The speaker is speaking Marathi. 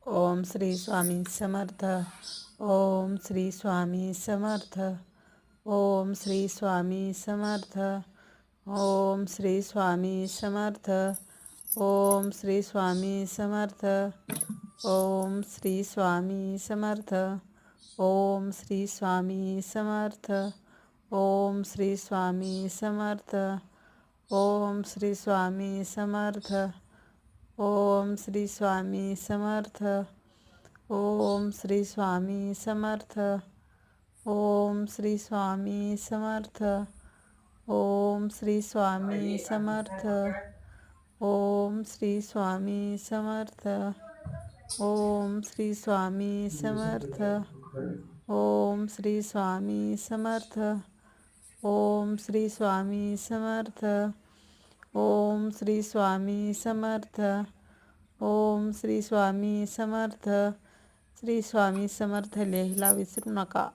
ओम श्री स्वामी समर्थ. ओम श्री स्वामी समर्थ. ओम श्री स्वामी समर्थ. ओम श्री स्वामी समर्थ. ओम श्री स्वामी समर्थ. ओम श्री स्वामी समर्थ. ओम श्री स्वामी समर्थ. ओम श्री स्वामी समर्थ. ओम श्री स्वामी समर्थ. ओम श्री स्वामी समर्थ. ओम श्री स्वामी समर्थ. ओम श्री स्वामी समर्थ. ओम श्री स्वामी समर्थ. ओम श्री स्वामी समर्थ. ओम श्री स्वामी समर्थ. ओम श्री स्वामी समर्थ. ओम श्री स्वामी समर्थ. ओम श्री स्वामी समर्थ. ओम श्री स्वामी समर्थ. श्री स्वामी समर्थ लिहायला विसरू नका.